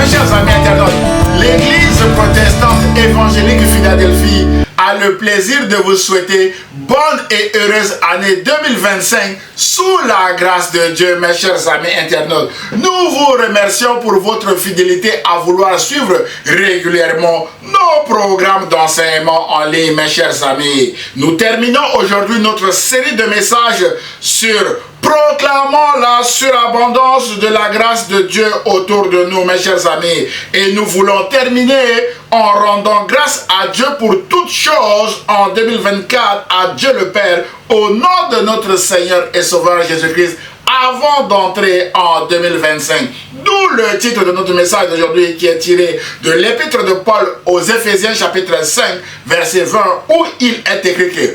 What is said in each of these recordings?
chers amis internautes, l'Église protestante évangélique Philadelphie a le plaisir de vous souhaiter bonne et heureuse année 2025 sous la grâce de Dieu, mes chers amis internautes. Nous vous remercions pour votre fidélité à vouloir suivre régulièrement nos programmes d'enseignement en ligne, mes chers amis. Nous terminons aujourd'hui notre série de messages sur proclamant la surabondance de la grâce de Dieu autour de nous, mes chers amis. Et nous voulons terminer en rendant grâce à Dieu pour toutes choses en 2024, à Dieu le Père, au nom de notre Seigneur et Sauveur Jésus-Christ, avant d'entrer en 2025. D'où le titre de notre message d'aujourd'hui qui est tiré de l'épître de Paul aux Éphésiens chapitre 5, verset 20, où il est écrit: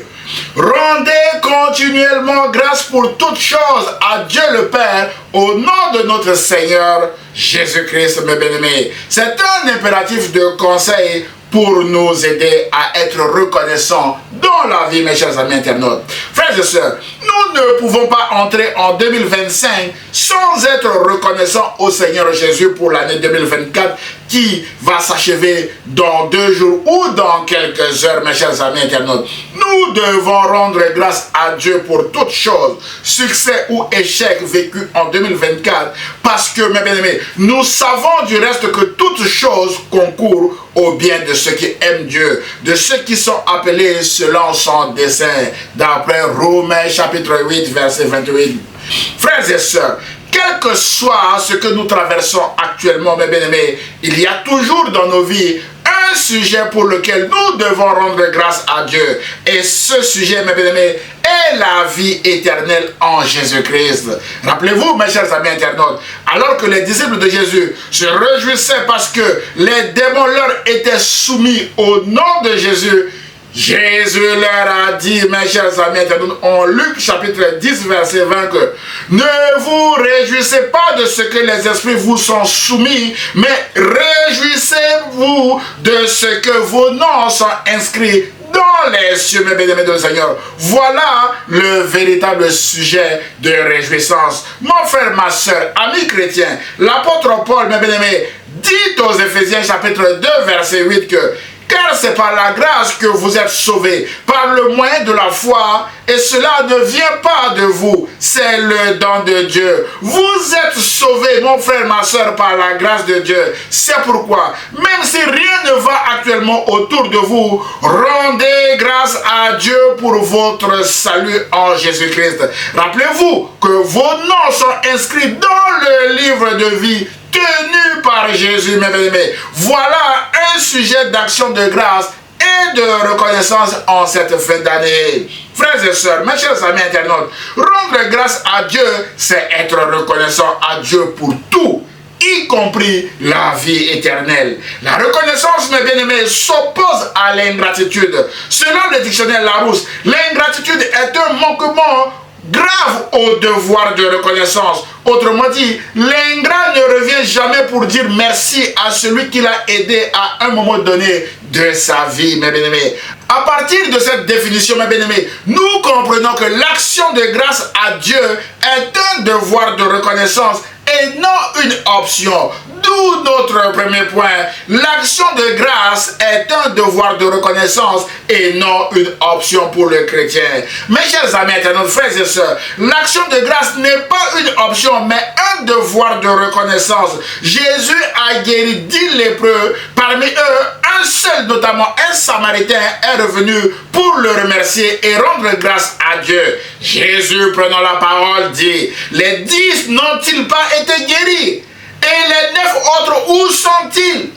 rendez continuellement grâce pour toutes choses à Dieu le Père au nom de notre Seigneur Jésus-Christ, mes bien-aimés. C'est un impératif de conseil pour nous aider à être reconnaissants dans la vie, mes chers amis internautes. Frères et sœurs, nous ne pouvons pas entrer en 2025 sans être reconnaissants au Seigneur Jésus pour l'année 2024 qui va s'achever dans 2 jours ou dans quelques heures, mes chers amis internautes. Nous devons rendre grâce à Dieu pour toutes choses, succès ou échec vécu en 2024, parce que, mes bien-aimés, nous savons du reste que toutes choses concourent au bien de ceux qui aiment Dieu, de ceux qui sont appelés selon son dessein, d'après Romains chapitre 8, verset 28. Frères et sœurs, quel que soit ce que nous traversons actuellement, mes bien-aimés, il y a toujours dans nos vies un sujet pour lequel nous devons rendre grâce à Dieu. Et ce sujet, mes bien-aimés, est la vie éternelle en Jésus-Christ. Rappelez-vous, mes chers amis internautes, alors que les disciples de Jésus se réjouissaient parce que les démons leur étaient soumis au nom de Jésus, Jésus leur a dit, mes chers amis internautes, en Luc chapitre 10, verset 20, que ne vous réjouissez pas de ce que les esprits vous sont soumis, mais réjouissez-vous de ce que vos noms sont inscrits dans les cieux, mes bien-aimés de Seigneur. Voilà le véritable sujet de réjouissance. Mon frère, ma soeur, ami chrétien, l'apôtre Paul, mes bien-aimés, dit aux Éphésiens chapitre 2, verset 8 que car c'est par la grâce que vous êtes sauvés, par le moyen de la foi, et cela ne vient pas de vous, c'est le don de Dieu. Vous êtes sauvés, mon frère, ma soeur, par la grâce de Dieu. C'est pourquoi, même si rien ne va actuellement autour de vous, rendez grâce à Dieu pour votre salut en Jésus-Christ. Rappelez-vous que vos noms sont inscrits dans le livre de vie tenu par Jésus, mes bien-aimés. Voilà un sujet d'action de grâce et de reconnaissance en cette fin d'année. Frères et sœurs, mes chers amis internautes, rendre grâce à Dieu, c'est être reconnaissant à Dieu pour tout, y compris la vie éternelle. La reconnaissance, mes bien-aimés, s'oppose à l'ingratitude. Selon le dictionnaire Larousse, l'ingratitude est un manquement grave au devoir de reconnaissance. Autrement dit, l'ingrat ne revient jamais pour dire merci à celui qui l'a aidé à un moment donné de sa vie, mes bien-aimés. À partir de cette définition, mes bien-aimés, nous comprenons que l'action de grâce à Dieu est un devoir de reconnaissance et non une option. D'où notre premier point. L'action de grâce est un devoir de reconnaissance et non une option pour le chrétien. Mes chers amis internautes, frères et sœurs, l'action de grâce n'est pas une option, mais un devoir de reconnaissance. Jésus a guéri 10 lépreux. Parmi eux, un seul, notamment un Samaritain, est revenu pour le remercier et rendre grâce à Dieu. Jésus, prenant la parole, dit: les 10 n'ont-ils pas été guéris? Et les 9 autres, où sont-ils?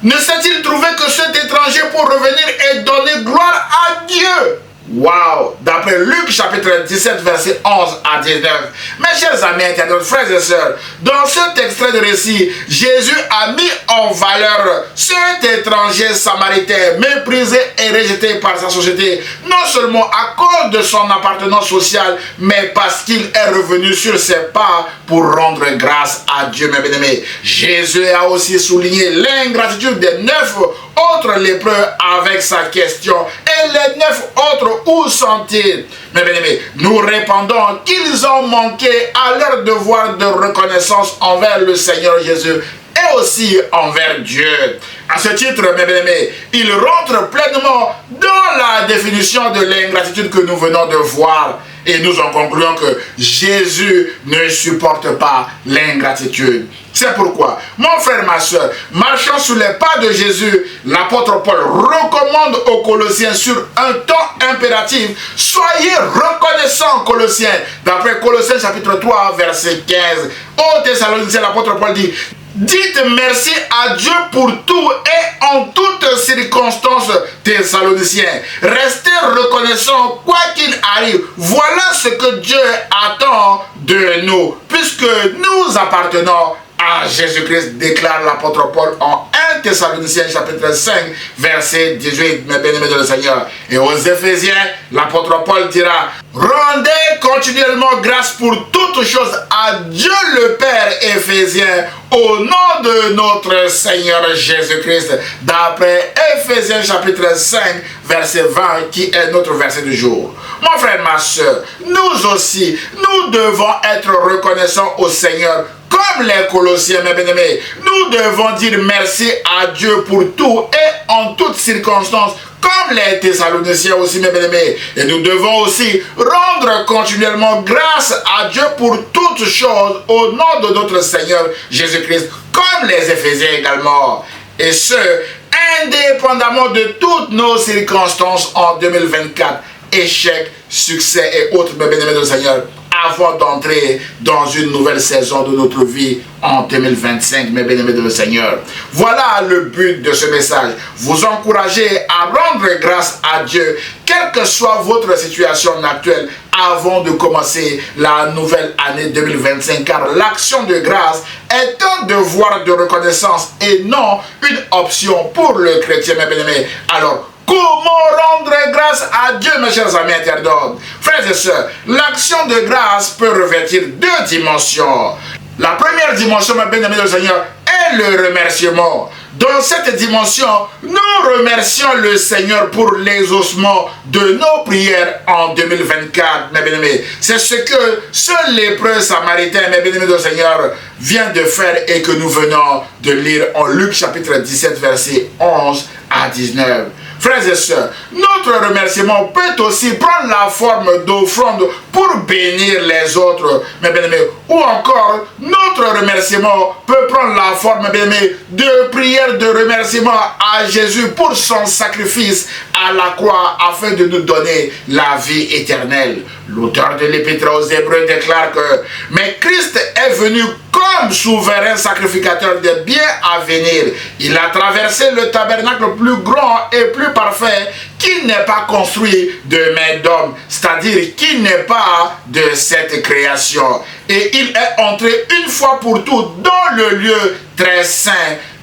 Ne s'est-il trouvé que cet étranger pour revenir et donner gloire à Dieu? Waouh! D'après Luc chapitre 17, verset 11 à 19. Mes chers amis internautes, frères et sœurs, dans cet extrait de récit, Jésus a mis en valeur cet étranger samaritain, méprisé et rejeté par sa société, non seulement à cause de son appartenance sociale, mais parce qu'il est revenu sur ses pas pour rendre grâce à Dieu, mes bien-aimés. Jésus a aussi souligné l'ingratitude des 9 autres lépreux avec sa question: et les 9 autres, où sont-ils? Mes bien-aimés, nous répondons qu'ils ont manqué à leur devoir de reconnaissance envers le Seigneur Jésus et aussi envers Dieu. À ce titre, mes bien-aimés, il rentre pleinement dans la définition de l'ingratitude que nous venons de voir. Et nous en concluons que Jésus ne supporte pas l'ingratitude. C'est pourquoi, mon frère, ma soeur, marchant sous les pas de Jésus, l'apôtre Paul recommande aux Colossiens sur un ton impératif: soyez reconnaissants, Colossiens. D'après Colossiens chapitre 3, verset 15. Aux Thessaloniciens, l'apôtre Paul dit: dites merci à Dieu pour tout et en toutes circonstances, Thessaloniciens. Restez reconnaissants quoi qu'il arrive. Voilà ce que Dieu attend de nous, puisque nous appartenons à Jésus-Christ, déclare l'apôtre Paul en 1 Thessaloniciens chapitre 5 verset 18, mes bien-aimés de le Seigneur. Et aux Éphésiens, l'apôtre Paul dira: rendez continuellement grâce pour toutes choses à Dieu le Père, Éphésiens, au nom de notre Seigneur Jésus-Christ, d'après Éphésiens chapitre 5 verset 20, qui est notre verset du jour. Mon frère, ma soeur, nous aussi, nous devons être reconnaissants au Seigneur. Comme les Colossiens, mes bien-aimés, nous devons dire merci à Dieu pour tout et en toutes circonstances, comme les Thessaloniciens aussi, mes bien-aimés. Et nous devons aussi rendre continuellement grâce à Dieu pour toutes choses au nom de notre Seigneur Jésus-Christ, comme les Éphésiens également. Et ce, indépendamment de toutes nos circonstances en 2024, échecs, succès et autres, mes bien-aimés de Seigneur, avant d'entrer dans une nouvelle saison de notre vie en 2025, mes bien-aimés de le Seigneur. Voilà le but de ce message. Vous encourager à rendre grâce à Dieu, quelle que soit votre situation actuelle, avant de commencer la nouvelle année 2025, car l'action de grâce est un devoir de reconnaissance et non une option pour le chrétien, mes bien-aimés. Alors, comment rendre grâce à Dieu, mes chers amis internautes? Frères et sœurs, l'action de grâce peut revêtir deux dimensions. La première dimension, mes bien-aimés du Seigneur, est le remerciement. Dans cette dimension, nous remercions le Seigneur pour l'exaucement de nos prières en 2024, mes bien-aimés. C'est ce que ce lépreux samaritain, mes bien-aimés du Seigneur, vient de faire et que nous venons de lire en Luc chapitre 17, versets 11 à 19. Frères et sœurs, notre remerciement peut aussi prendre la forme d'offrande pour bénir les autres, mes bien-aimés. Ou encore, notre remerciement peut prendre la forme, mes bien-aimés, de prière de remerciement à Jésus pour son sacrifice à la croix afin de nous donner la vie éternelle. L'auteur de l'Épître aux Hébreux déclare que « Mais Christ est venu comme souverain sacrificateur des biens à venir. Il a traversé le tabernacle plus grand et plus parfait qui n'est pas construit de main d'homme, c'est-à-dire qui n'est pas de cette création. Et il est entré une fois pour toutes dans le lieu très saint,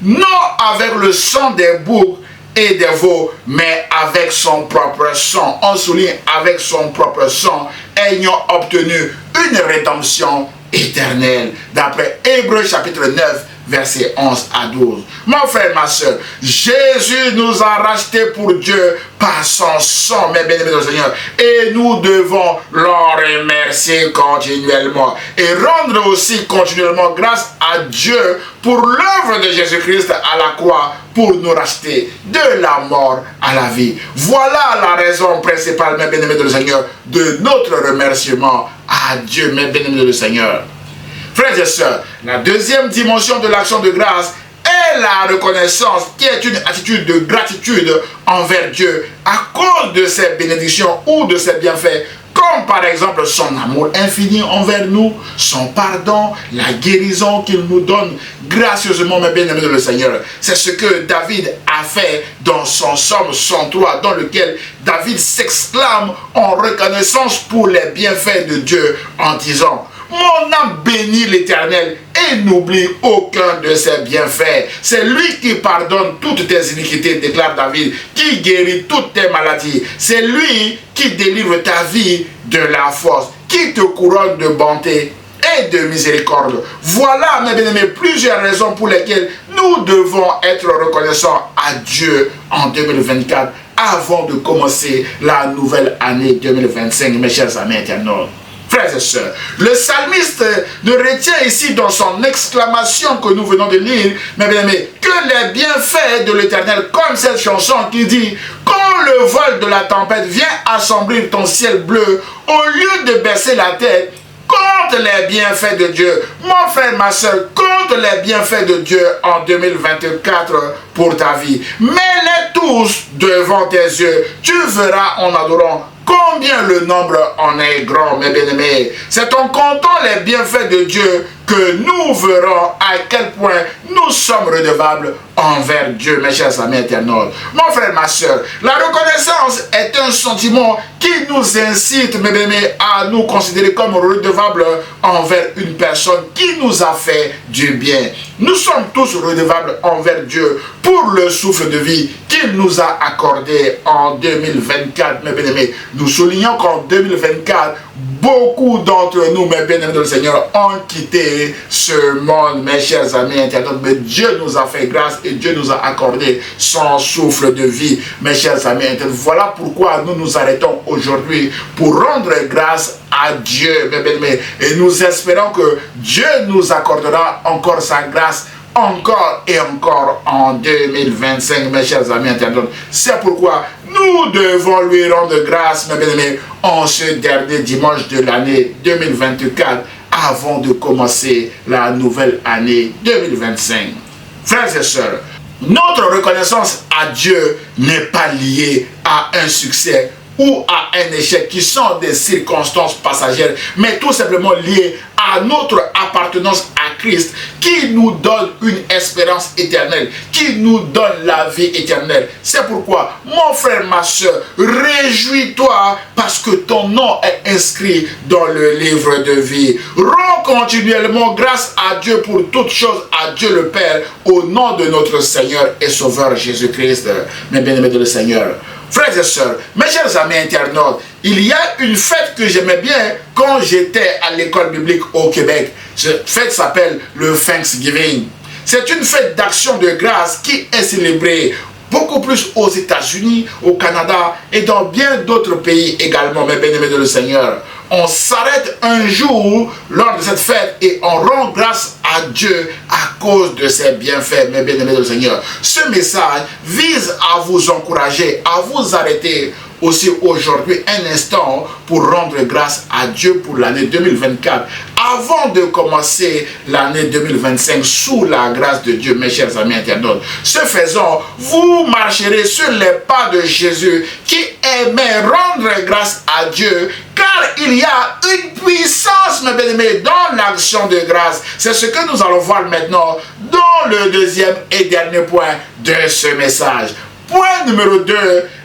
non avec le sang des boucs et des veaux, mais avec son propre sang. On souligne avec son propre sang, ayant obtenu une rédemption éternelle. D'après Hébreux chapitre 9, versets 11 à 12. Mon frère, ma soeur, Jésus nous a rachetés pour Dieu par son sang, mes bien-aimés du Seigneur. Et nous devons le remercier continuellement. Et rendre aussi continuellement grâce à Dieu pour l'œuvre de Jésus-Christ à la croix pour nous racheter de la mort à la vie. Voilà la raison principale, mes bien-aimés du Seigneur, de notre remerciement à Dieu, mes bien-aimés du Seigneur. Frères et sœurs, la deuxième dimension de l'action de grâce est la reconnaissance, qui est une attitude de gratitude envers Dieu à cause de ses bénédictions ou de ses bienfaits, comme par exemple son amour infini envers nous, son pardon, la guérison qu'il nous donne gracieusement, mes bien-aimés de le Seigneur. C'est ce que David a fait dans son psaume 103, dans lequel David s'exclame en reconnaissance pour les bienfaits de Dieu en disant: mon âme bénit l'Éternel et n'oublie aucun de ses bienfaits. C'est lui qui pardonne toutes tes iniquités, déclare David, qui guérit toutes tes maladies. C'est lui qui délivre ta vie de la force, qui te couronne de bonté et de miséricorde. Voilà, mes bien-aimés, plusieurs raisons pour lesquelles nous devons être reconnaissants à Dieu en 2024 avant de commencer la nouvelle année 2025, mes chers amis internautes. Frères et sœurs, le psalmiste ne retient ici dans son exclamation que nous venons de lire, mais bien aimé, que les bienfaits de l'Éternel, comme cette chanson qui dit « Quand le vol de la tempête vient assombrir ton ciel bleu, au lieu de baisser la tête, compte les bienfaits de Dieu. » Mon frère, ma soeur, compte les bienfaits de Dieu en 2024 pour ta vie. Mets-les tous devant tes yeux. Tu verras en adorant combien le nombre en est grand, mes bien-aimés. C'est en comptant les bienfaits de Dieu que nous verrons à quel point nous sommes redevables envers Dieu, mes chers amis internautes. Mon frère, ma soeur, la reconnaissance est un sentiment qui nous incite, mes bien-aimés, à nous considérer comme redevables envers une personne qui nous a fait du bien. Nous sommes tous redevables envers Dieu pour le souffle de vie qu'il nous a accordé en 2024, mes bien-aimés. Nous soulignons qu'en 2024, beaucoup d'entre nous, mes bien-aimés du Seigneur, ont quitté ce monde, mes chers amis internautes. Mais Dieu nous a fait grâce et Dieu nous a accordé son souffle de vie, mes chers amis internautes. Voilà pourquoi nous nous arrêtons aujourd'hui pour rendre grâce à Dieu, mes bien-aimés. Et nous espérons que Dieu nous accordera encore sa grâce encore et encore en 2025, mes chers amis internautes. C'est pourquoi nous devons lui rendre grâce, mes bien-aimés, en ce dernier dimanche de l'année 2024, avant de commencer la nouvelle année 2025. Frères et sœurs, notre reconnaissance à Dieu n'est pas liée à un succès ou à un échec qui sont des circonstances passagères, mais tout simplement liées à notre appartenance à Christ qui nous donne une espérance éternelle, qui nous donne la vie éternelle. C'est pourquoi, mon frère, ma soeur, réjouis-toi parce que ton nom est inscrit dans le livre de vie. Rends continuellement grâce à Dieu pour toutes choses, à Dieu le Père, au nom de notre Seigneur et Sauveur Jésus-Christ. Mes bien-aimés de le Seigneur. Frères et sœurs, mes chers amis internautes, il y a une fête que j'aimais bien quand j'étais à l'école biblique au Québec. Cette fête s'appelle le Thanksgiving. C'est une fête d'action de grâce qui est célébrée beaucoup plus aux États-Unis, au Canada et dans bien d'autres pays également, mes bien-aimés de le Seigneur. On s'arrête un jour lors de cette fête et on rend grâce à Dieu à cause de ses bienfaits, mes bien-aimés de le Seigneur. Ce message vise à vous encourager, à vous arrêter aussi aujourd'hui un instant pour rendre grâce à Dieu pour l'année 2024 avant de commencer l'année 2025 sous la grâce de Dieu, mes chers amis internautes. Ce faisant, vous marcherez sur les pas de Jésus qui aimait rendre grâce à Dieu car il y a une puissance, mes bien-aimés, dans l'action de grâce. C'est ce que nous allons voir maintenant dans le deuxième et dernier point de ce message. Point numéro 2,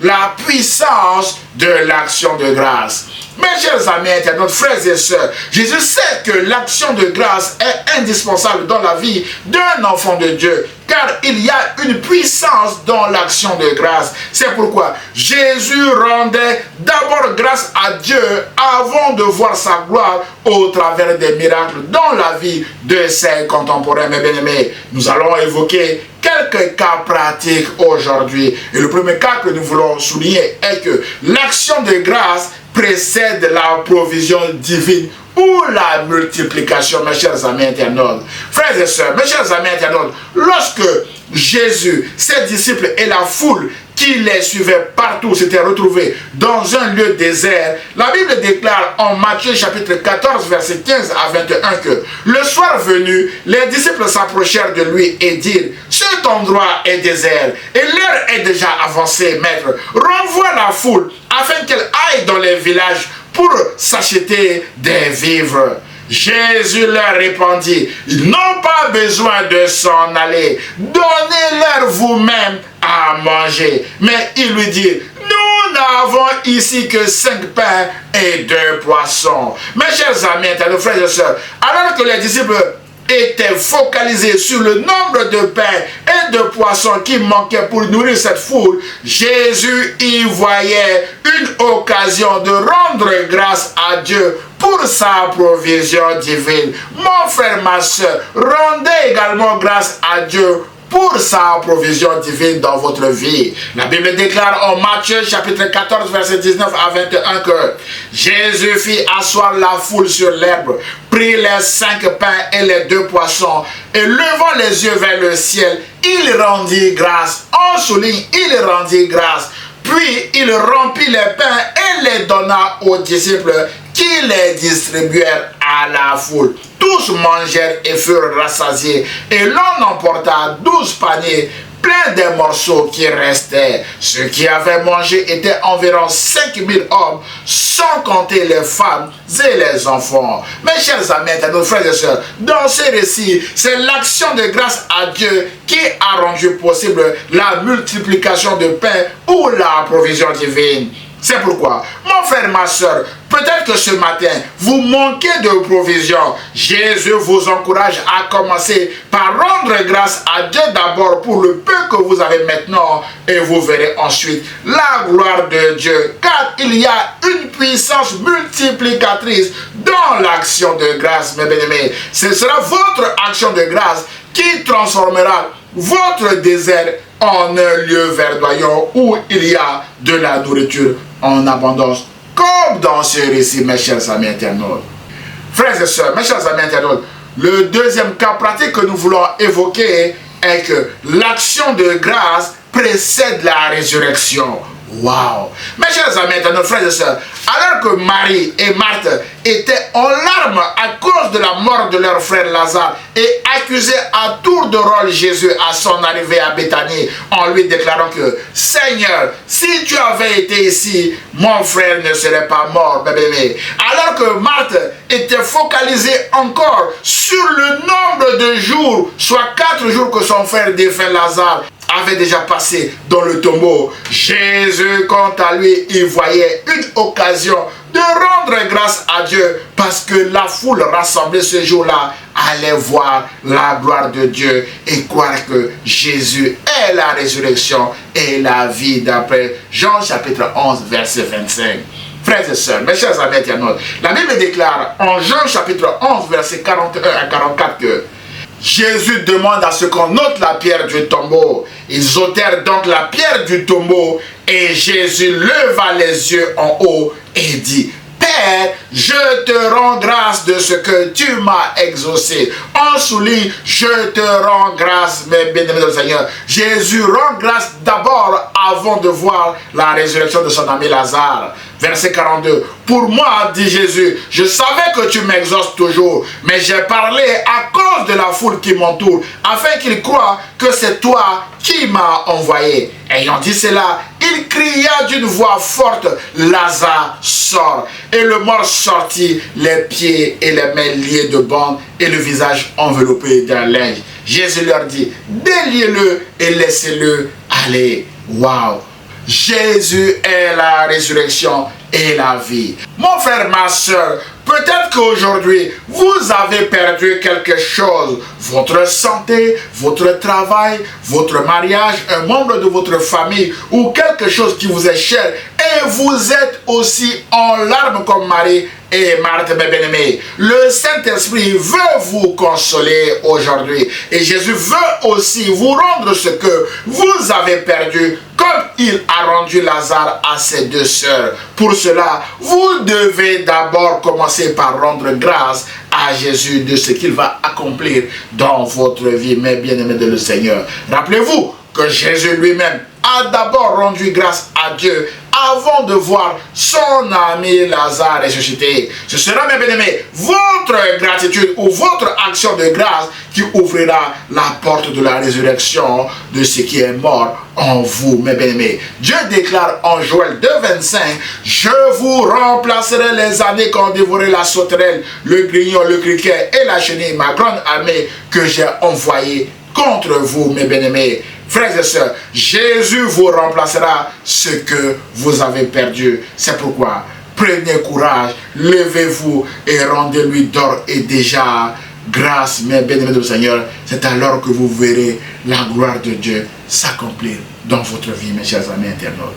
la puissance de l'action de grâce. Mes chers amis internautes, frères et sœurs, Jésus sait que l'action de grâce est indispensable dans la vie d'un enfant de Dieu, car il y a une puissance dans l'action de grâce. C'est pourquoi Jésus rendait d'abord grâce à Dieu avant de voir sa gloire au travers des miracles dans la vie de ses contemporains. Mes bien-aimés, nous allons évoquer quelques cas pratiques aujourd'hui. Et le premier cas que nous voulons souligner est que l'action de grâce précède la provision divine ou la multiplication, mes chers amis internautes. Frères et sœurs, mes chers amis internautes, lorsque Jésus, ses disciples et la foule qui les suivaient partout s'étaient retrouvés dans un lieu désert, la Bible déclare en Matthieu chapitre 14 verset 15 à 21 que le soir venu, les disciples s'approchèrent de lui et dirent: cet endroit est désert et l'heure est déjà avancée, maître. Renvoie la foule afin qu'elle aille dans les villages pour s'acheter des vivres. Jésus leur répondit: ils n'ont pas besoin de s'en aller, donnez-leur vous-même à manger. Mais il lui dit: nous n'avons ici que 5 pains et 2 poissons. Mes chers amis, frères et sœurs, alors que les disciples étaient focalisés sur le nombre de pains et de poissons qui manquaient pour nourrir cette foule, Jésus y voyait une occasion de rendre grâce à Dieu pour sa provision divine. Mon frère, ma soeur, rendez également grâce à Dieu pour sa provision divine dans votre vie. La Bible déclare en Matthieu chapitre 14 verset 19 à 21 que Jésus fit asseoir la foule sur l'herbe, prit les 5 pains et les 2 poissons et levant les yeux vers le ciel, il rendit grâce. En souligne, il rendit grâce. Puis il remplit les pains et les donna aux disciples qui les distribuèrent à la foule. Tous mangèrent et furent rassasiés, et l'on emporta 12 paniers pleins des morceaux qui restaient. Ceux qui avaient mangé étaient environ 5000 hommes, sans compter les femmes et les enfants. Mes chers amis, nos frères et sœurs, dans ce récit, c'est l'action de grâce à Dieu qui a rendu possible la multiplication de pain ou la provision divine. C'est pourquoi, mon frère, ma soeur, peut-être que ce matin, vous manquez de provision. Jésus vous encourage à commencer par rendre grâce à Dieu d'abord pour le peu que vous avez maintenant et vous verrez ensuite la gloire de Dieu. Car il y a une puissance multiplicatrice dans l'action de grâce, mes bien-aimés. Ce sera votre action de grâce qui transformera votre désert en un lieu verdoyant où il y a de la nourriture en abondance, comme dans ce récit, mes chers amis internautes. Frères et sœurs, mes chers amis internautes, le deuxième cas pratique que nous voulons évoquer est que l'action de grâce précède la résurrection. Waouh! Mes chers amis, nos frères et sœurs, alors que Marie et Marthe étaient en larmes à cause de la mort de leur frère Lazare et accusaient à tour de rôle Jésus à son arrivée à Béthanie en lui déclarant que « Seigneur, si tu avais été ici, mon frère ne serait pas mort, bébé. » Alors que Marthe était focalisée encore sur le nombre de jours, soit 4 jours que son frère défunt Lazare avait déjà passé dans le tombeau, Jésus, quant à lui, il voyait une occasion de rendre grâce à Dieu parce que la foule rassemblée ce jour-là allait voir la gloire de Dieu et croire que Jésus est la résurrection et la vie, d'après Jean chapitre 11 verset 25. Frères et sœurs, mes chers amis internautes, la Bible déclare en Jean chapitre 11 verset 41 à 44 que Jésus demande à ce qu'on ôte la pierre du tombeau. Ils ôtèrent donc la pierre du tombeau et Jésus leva les yeux en haut et dit: Père, je te rends grâce de ce que tu m'as exaucé. En souligne, je te rends grâce, mes bien-aimés Seigneur. Jésus rend grâce d'abord avant de voir la résurrection de son ami Lazare. Verset 42. Pour moi, dit Jésus, je savais que tu m'exauces toujours, mais j'ai parlé à cause de la foule qui m'entoure, afin qu'ils croient que c'est toi qui m'as envoyé. Ayant dit cela, il cria d'une voix forte, Lazare, sort. Et le mort sortit, les pieds et les mains liés de bandes et le visage enveloppé d'un linge. Jésus leur dit, déliez-le et laissez-le aller. Waouh! Jésus est la résurrection et la vie. Mon frère, ma soeur, peut-être qu'aujourd'hui, vous avez perdu quelque chose. Votre santé, votre travail, votre mariage, un membre de votre famille ou quelque chose qui vous est cher. Et vous êtes aussi en larmes comme Marie et Marthe, mes bien-aimés. Le Saint-Esprit veut vous consoler aujourd'hui. Et Jésus veut aussi vous rendre ce que vous avez perdu, comme il a rendu Lazare à ses deux sœurs. Pour cela, vous devez d'abord commencer par rendre grâce à Jésus de ce qu'il va accomplir dans votre vie, mes bien-aimés de le Seigneur. Rappelez-vous que Jésus lui-même a d'abord rendu grâce à Dieu avant de voir son ami Lazare ressuscité. Ce sera, mes bien-aimés, votre gratitude ou votre action de grâce qui ouvrira la porte de la résurrection de ce qui est mort en vous, mes bien-aimés. Dieu déclare en Joël 2,25, « Je vous remplacerai les années qu'ont dévoré la sauterelle, le grignon, le criquet et la chenille, ma grande armée que j'ai envoyée contre vous, mes bien-aimés. » Frères et sœurs, Jésus vous remplacera ce que vous avez perdu. C'est pourquoi, prenez courage, levez-vous et rendez-lui d'ores et déjà grâce, mes bien-aimés du Seigneur. C'est alors que vous verrez la gloire de Dieu s'accomplir dans votre vie, mes chers amis internautes.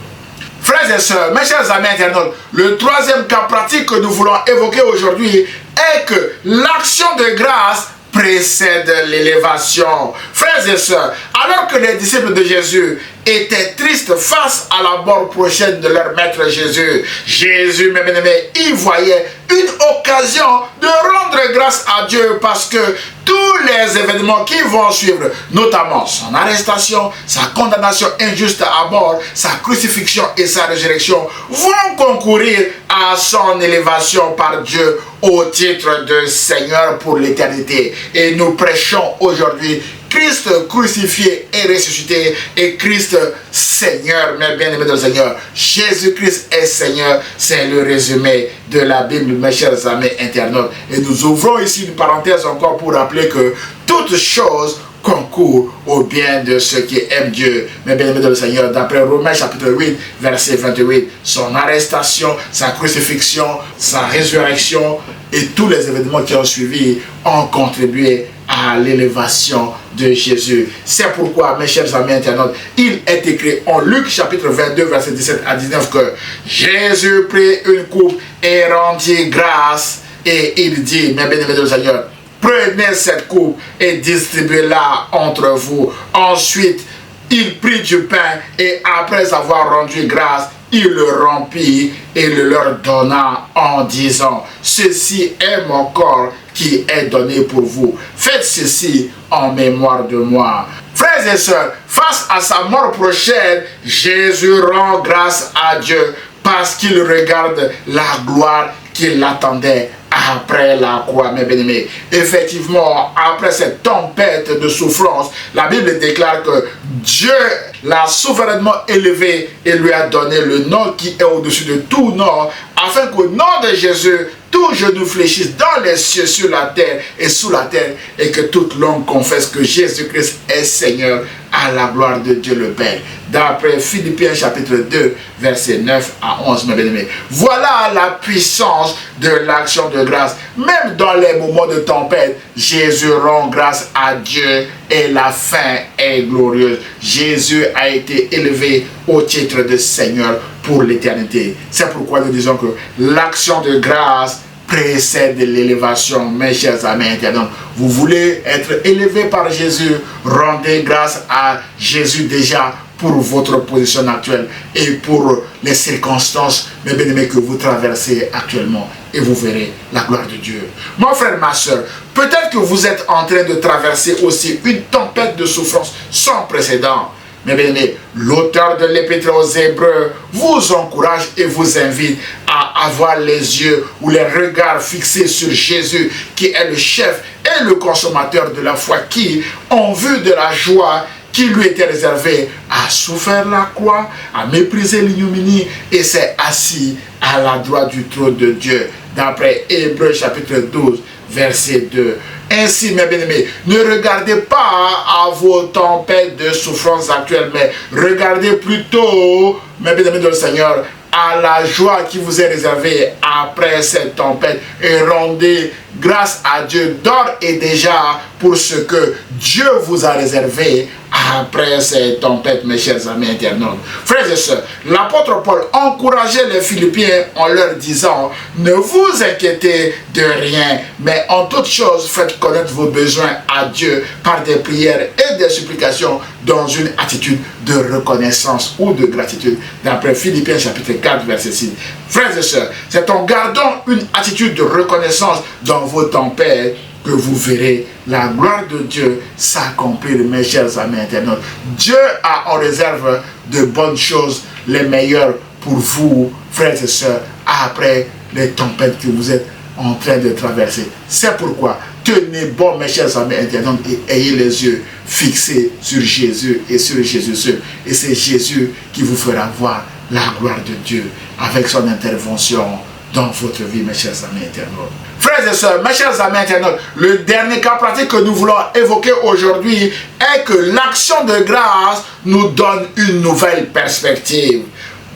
Frères et sœurs, mes chers amis internautes, le troisième cas pratique que nous voulons évoquer aujourd'hui est que l'action de grâce précède l'élévation. Frères et sœurs, alors que les disciples de Jésus étaient tristes face à la mort prochaine de leur maître Jésus, Jésus, mes bien-aimés, y voyait une occasion de rendre grâce à Dieu parce que tous les événements qui vont suivre, notamment son arrestation, sa condamnation injuste à mort, sa crucifixion et sa résurrection, vont concourir à son élévation par Dieu au titre de Seigneur pour l'éternité. Et nous prêchons aujourd'hui Christ crucifié et ressuscité et Christ Seigneur, mes bien-aimés dans le Seigneur. Jésus-Christ est Seigneur, c'est le résumé de la Bible, mes chers amis internautes. Et nous ouvrons ici une parenthèse encore pour rappeler que toutes choses concourent au bien de ceux qui aiment Dieu. Mes bien-aimés dans le Seigneur, d'après Romains chapitre 8, verset 28, son arrestation, sa crucifixion, sa résurrection et tous les événements qui ont suivi ont contribué à l'élévation de Jésus. C'est pourquoi, mes chers amis internautes, il est écrit en Luc chapitre 22, verset 17 à 19 que Jésus prit une coupe et rendit grâce et il dit, mes bien-aimés dans le Seigneur, prenez cette coupe et distribuez-la entre vous. Ensuite, il prit du pain et après avoir rendu grâce, il le rompit et le leur donna en disant, ceci est mon corps qui est donné pour vous. Faites ceci en mémoire de moi. Frères et sœurs, face à sa mort prochaine, Jésus rend grâce à Dieu parce qu'il regarde la gloire qui l'attendait après la croix, mes bien-aimés. Effectivement, après cette tempête de souffrance, la Bible déclare que Dieu l'a souverainement élevé et lui a donné le nom qui est au-dessus de tout nom, afin qu'au nom de Jésus, tout genou fléchisse dans les cieux, sur la terre et sous la terre, et que toute langue confesse que Jésus-Christ est Seigneur, à la gloire de Dieu le Père. D'après Philippiens chapitre 2, versets 9 à 11, mes bien-aimés. Voilà la puissance de l'action de grâce. Même dans les moments de tempête, Jésus rend grâce à Dieu et la fin est glorieuse. Jésus a été élevé au titre de Seigneur pour l'éternité. C'est pourquoi nous disons que l'action de grâce précède l'élévation, mes chers amis internautes. Vous voulez être élevé par Jésus, rendez grâce à Jésus déjà pour votre position actuelle et pour les circonstances, mes bien-aimés, que vous traversez actuellement. Et vous verrez la gloire de Dieu. Mon frère, ma soeur, peut-être que vous êtes en train de traverser aussi une tempête de souffrance sans précédent. Mais bien aimé, l'auteur de l'Épître aux Hébreux vous encourage et vous invite à avoir les yeux ou les regards fixés sur Jésus, qui est le chef et le consommateur de la foi, qui, en vue de la joie qui lui était réservée, a souffert la croix, a méprisé l'ignominie et s'est assis à la droite du trône de Dieu. D'après Hébreux chapitre 12, verset 2. Ainsi, mes bien-aimés, ne regardez pas à vos tempêtes de souffrance actuelles, mais regardez plutôt, mes bien-aimés dans le Seigneur, à la joie qui vous est réservée après cette tempête et rendez grâce à Dieu d'ores et déjà pour ce que Dieu vous a réservé après cette tempête, mes chers amis internautes. Frères et sœurs, l'apôtre Paul encourageait les Philippiens en leur disant, ne vous inquiétez de rien, mais en toute chose faites connaître vos besoins à Dieu par des prières et des supplications dans une attitude de reconnaissance ou de gratitude, d'après Philippiens chapitre 4, verset 6. Frères et sœurs, c'est en gardant une attitude de reconnaissance dans vos tempêtes que vous verrez la gloire de Dieu s'accomplir, mes chers amis internautes. Dieu a en réserve de bonnes choses, les meilleures pour vous, frères et sœurs, après les tempêtes que vous êtes en train de traverser. C'est pourquoi, tenez bon, mes chers amis internautes, et ayez les yeux fixés sur Jésus et sur Jésus seul. Et c'est Jésus qui vous fera voir la gloire de Dieu avec son intervention dans votre vie, mes chers amis internautes. Frères et sœurs, mes chers amis internautes, le dernier cas pratique que nous voulons évoquer aujourd'hui est que l'action de grâce nous donne une nouvelle perspective.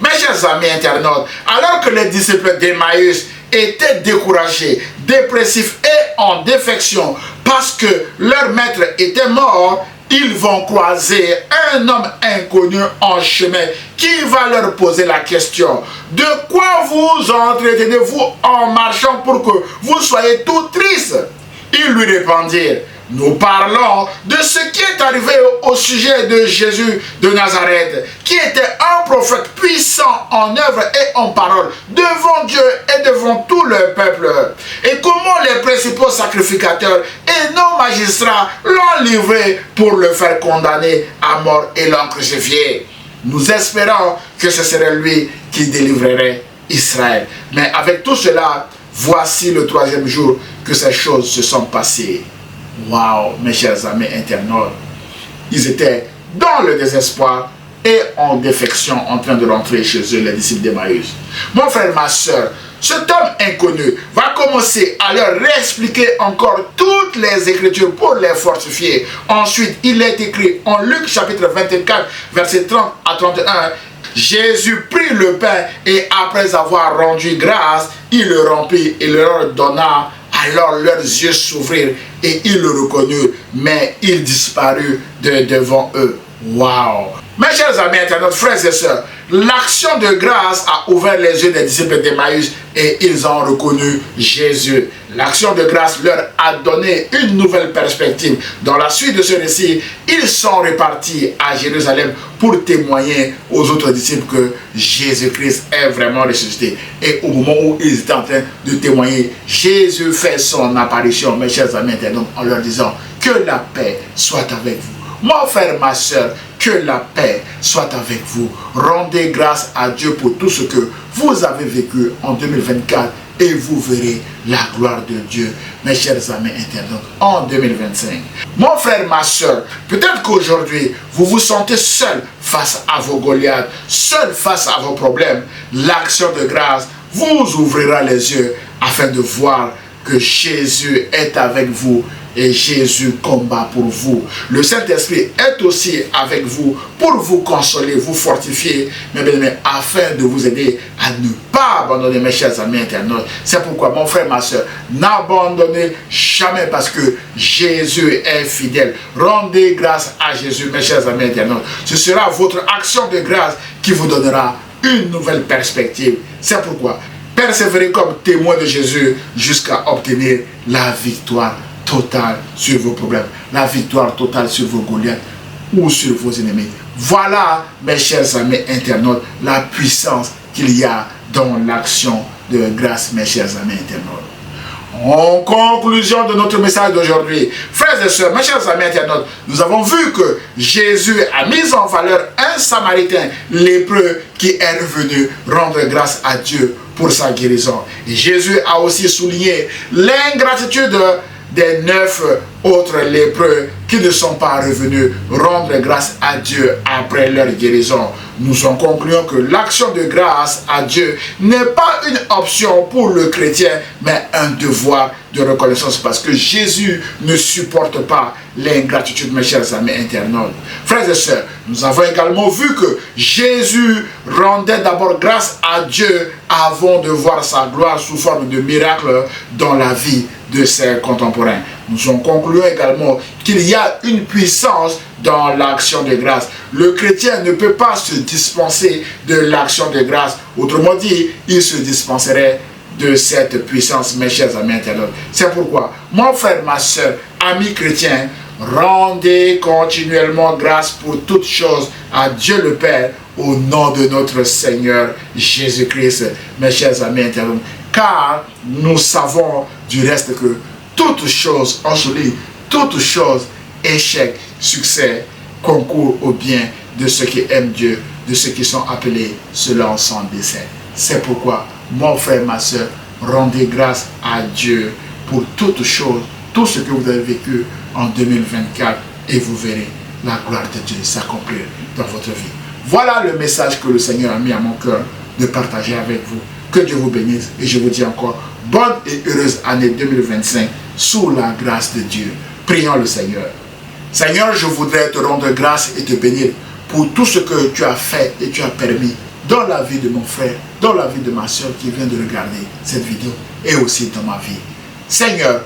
Mes chers amis internautes, alors que les disciples d'Emmaüs étaient découragés, dépressifs et en défection parce que leur maître était mort, ils vont croiser un homme inconnu en chemin qui va leur poser la question: de quoi vous entretenez-vous en marchant pour que vous soyez tout tristes? Ils lui répondirent: Nous parlons de ce qui est arrivé au sujet de Jésus de Nazareth, qui était un prophète puissant en œuvre et en parole devant Dieu et devant tout le peuple. Et comment les principaux sacrificateurs et nos magistrats l'ont livré pour le faire condamner à mort et l'ont crucifié. Nous espérons que ce serait lui qui délivrerait Israël. Mais avec tout cela, voici le troisième jour que ces choses se sont passées. Waouh, mes chers amis internautes, ils étaient dans le désespoir et en défection en train de rentrer chez eux, les disciples d'Emmaüs. Mon frère, ma soeur, cet homme inconnu va commencer à leur réexpliquer encore toutes les Écritures pour les fortifier. Ensuite, il est écrit en Luc chapitre 24, versets 30 à 31, Jésus prit le pain et après avoir rendu grâce, il le remplit et leur donna. Alors leurs yeux s'ouvrirent et ils le reconnurent, mais il disparut de devant eux. Waouh! Mes chers amis internautes, frères et sœurs, l'action de grâce a ouvert les yeux des disciples d'Emmaüs et ils ont reconnu Jésus. L'action de grâce leur a donné une nouvelle perspective. Dans la suite de ce récit, ils sont repartis à Jérusalem pour témoigner aux autres disciples que Jésus-Christ est vraiment ressuscité. Et au moment où ils étaient en train de témoigner, Jésus fait son apparition, mes chers amis internautes, en leur disant que la paix soit avec vous. Mon frère, ma soeur, que la paix soit avec vous. Rendez grâce à Dieu pour tout ce que vous avez vécu en 2024 et vous verrez la gloire de Dieu, mes chers amis internautes, en 2025. Mon frère, ma soeur, peut-être qu'aujourd'hui, vous vous sentez seul face à vos Goliaths, seul face à vos problèmes. L'action de grâce vous ouvrira les yeux afin de voir que Jésus est avec vous et Jésus combat pour vous. Le Saint-Esprit est aussi avec vous pour vous consoler, vous fortifier, mais bien aimé, afin de vous aider à ne pas abandonner, mes chers amis internautes. C'est pourquoi, mon frère, ma soeur, n'abandonnez jamais parce que Jésus est fidèle. Rendez grâce à Jésus, mes chers amis internautes. Ce sera votre action de grâce qui vous donnera une nouvelle perspective. C'est pourquoi, persévérez comme témoin de Jésus jusqu'à obtenir la victoire totale sur vos problèmes, la victoire totale sur vos Goliaths ou sur vos ennemis. Voilà, mes chers amis internautes, la puissance qu'il y a dans l'action de grâce, mes chers amis internautes. En conclusion de notre message d'aujourd'hui, frères et sœurs, mes chers amis internautes, nous avons vu que Jésus a mis en valeur un Samaritain lépreux qui est revenu rendre grâce à Dieu pour sa guérison. Et Jésus a aussi souligné l'ingratitude des 9 autres lépreux qui ne sont pas revenus rendre grâce à Dieu après leur guérison. Nous en concluons que l'action de grâce à Dieu n'est pas une option pour le chrétien, mais un devoir de reconnaissance parce que Jésus ne supporte pas l'ingratitude, mes chers amis internautes. Frères et sœurs, nous avons également vu que Jésus rendait d'abord grâce à Dieu avant de voir sa gloire sous forme de miracle dans la vie de ses contemporains. Nous en concluons également qu'il y a une puissance dans l'action de grâce. Le chrétien ne peut pas se dispenser de l'action de grâce. Autrement dit, il se dispenserait de cette puissance, mes chers amis internautes. C'est pourquoi, mon frère, ma soeur, ami chrétien, rendez continuellement grâce pour toutes choses à Dieu le Père au nom de notre Seigneur Jésus-Christ, mes chers amis internautes. Car nous savons du reste que toutes choses ensoleillent, toutes choses, échec, succès, concourent au bien de ceux qui aiment Dieu, de ceux qui sont appelés selon son dessein. C'est pourquoi, mon frère, ma soeur, rendez grâce à Dieu pour toutes choses, tout ce que vous avez vécu en 2024 et vous verrez la gloire de Dieu s'accomplir dans votre vie. Voilà le message que le Seigneur a mis à mon cœur de partager avec vous. Que Dieu vous bénisse et je vous dis encore bonne et heureuse année 2025 sous la grâce de Dieu. Prions le Seigneur. Seigneur, je voudrais te rendre grâce et te bénir pour tout ce que tu as fait et tu as permis dans la vie de mon frère, dans la vie de ma soeur qui vient de regarder cette vidéo et aussi dans ma vie. Seigneur,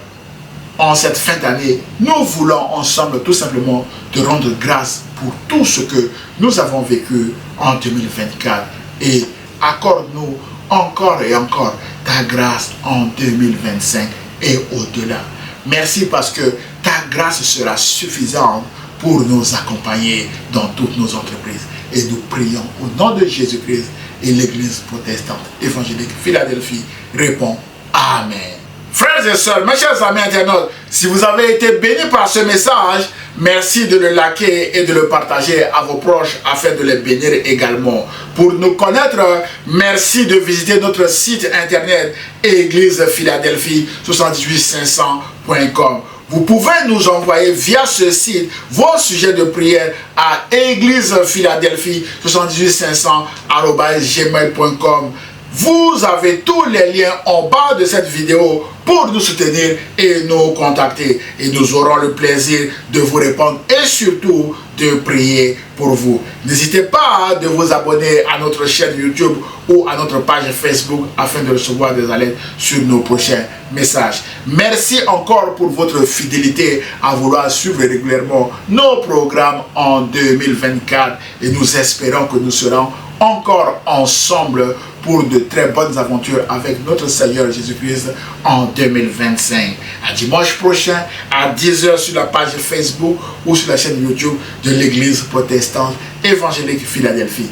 en cette fin d'année, nous voulons ensemble tout simplement te rendre grâce pour tout ce que nous avons vécu en 2024 et accorde-nous encore et encore ta grâce en 2025 et au-delà. Merci parce que ta grâce sera suffisante pour nous accompagner dans toutes nos entreprises. Et nous prions au nom de Jésus-Christ, et l'Église protestante évangélique Philadelphie répond Amen. Frères et sœurs, mes chers amis internautes, si vous avez été bénis par ce message, merci de le liker et de le partager à vos proches afin de les bénir également. Pour nous connaître, merci de visiter notre site internet églisephiladelphie78500.com. Vous pouvez nous envoyer via ce site vos sujets de prière à églisephiladelphie78500@gmail.com. Vous avez tous les liens en bas de cette vidéo pour nous soutenir et nous contacter. Et nous aurons le plaisir de vous répondre et surtout de prier pour vous. N'hésitez pas de vous abonner à notre chaîne YouTube ou à notre page Facebook afin de recevoir des alertes sur nos prochains messages. Merci encore pour votre fidélité à vouloir suivre régulièrement nos programmes en 2024 et nous espérons que nous serons encore ensemble pour de très bonnes aventures avec notre Seigneur Jésus-Christ en 2025. À dimanche prochain à 10 h sur la page Facebook ou sur la chaîne YouTube de l'Église protestante évangélique Philadelphie.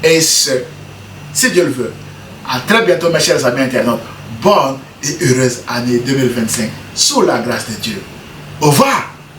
Et ce, si Dieu le veut, à très bientôt mes chers amis internautes. Bonne et heureuse année 2025 sous la grâce de Dieu. Au revoir.